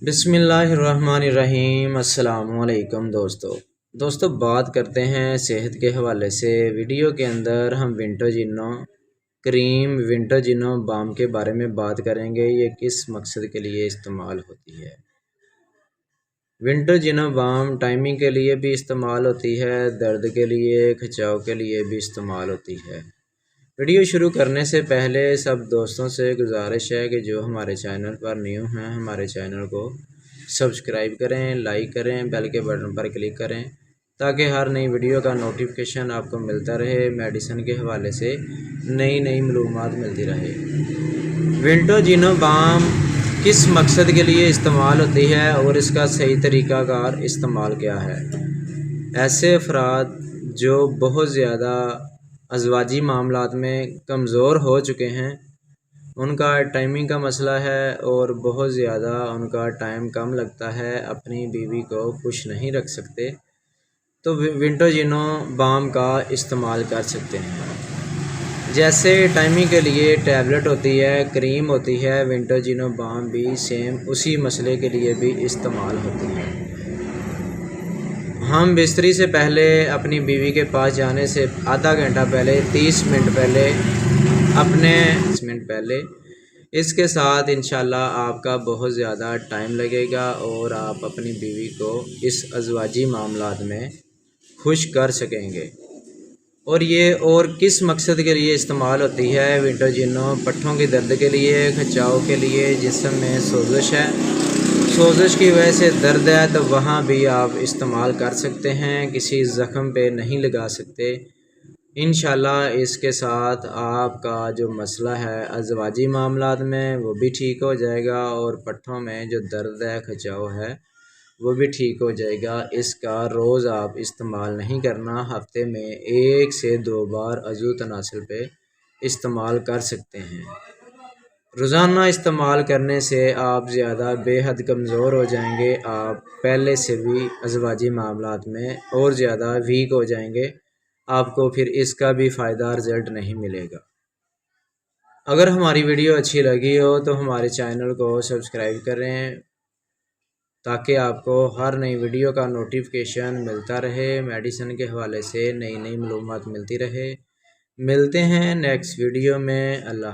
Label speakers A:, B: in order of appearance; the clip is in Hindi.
A: बिस्मिल्लाहिर्रहमानिर्रहीम। अस्सलामुअलैकुम दोस्तों बात करते हैं सेहत के हवाले से। वीडियो के अंदर हम विंटोजिनो क्रीम विंटोजिनो बाम के बारे में बात करेंगे। ये किस मकसद के लिए इस्तेमाल होती है। विंटोजिनो बाम टाइमिंग के लिए भी इस्तेमाल होती है, दर्द के लिए, खिंचाव के लिए भी इस्तेमाल होती है। वीडियो शुरू करने से पहले सब दोस्तों से गुजारिश है कि जो हमारे चैनल पर न्यू हैं हमारे चैनल को सब्सक्राइब करें, लाइक करें, बेल के बटन पर क्लिक करें ताकि हर नई वीडियो का नोटिफिकेशन आपको मिलता रहे। मेडिसिन के हवाले से नई नई मालूमात मिलती रहे। विंटोजिनो बाम किस मकसद के लिए इस्तेमाल होती है और इसका सही तरीक़ाकार इस्तेमाल क्या है। ऐसे अफराद जो बहुत ज़्यादा अज़वाजी मामलात में कमज़ोर हो चुके हैं, उनका टाइमिंग का मसला है और बहुत ज़्यादा उनका टाइम कम लगता है, अपनी बीवी को खुश नहीं रख सकते, तो विंटोजिनो बाम का इस्तेमाल कर सकते हैं। जैसे टाइमिंग के लिए टैबलेट होती है, क्रीम होती है, विंटोजिनो बाम भी सेम उसी मसले के लिए भी इस्तेमाल होती है। हम बिस्तरी से पहले अपनी बीवी के पास जाने से आधा घंटा पहले 30 मिनट पहले इसके साथ इंशाल्लाह आपका बहुत ज़्यादा टाइम लगेगा और आप अपनी बीवी को इस अज़वाजी मामलात में खुश कर सकेंगे। और ये और किस मकसद के लिए इस्तेमाल होती है। विंटोजिनो पट्ठों के दर्द के लिए, खिंचाव के लिए, जिस्म में सोजिश है, सोजिश की वजह से दर्द है तो वहाँ भी आप इस्तेमाल कर सकते हैं, किसी ज़ख़म पे नहीं लगा सकते। इंशाल्लाह इसके साथ आपका जो मसला है अज़वाजी मामलात में वो भी ठीक हो जाएगा और पट्ठों में जो दर्द है, खिंचाव है, वो भी ठीक हो जाएगा। इसका रोज़ आप इस्तेमाल नहीं करना, हफ्ते में 1 से 2 बार अज़ू तनासिल पे इस्तेमाल कर सकते हैं। रोज़ाना इस्तेमाल करने से आप ज़्यादा बेहद कमज़ोर हो जाएंगे, आप पहले से भी अज़वाजी मामलात में और ज़्यादा वीक हो जाएंगे, आपको फिर इसका भी फ़ायदा रिज़ल्ट नहीं मिलेगा। अगर हमारी वीडियो अच्छी लगी हो तो हमारे चैनल को सब्सक्राइब करें ताकि आपको हर नई वीडियो का नोटिफिकेशन मिलता रहे, मेडिसिन के हवाले से नई नई मालूमात मिलती रहे। मिलते हैं नेक्स्ट वीडियो में। अल्लाह।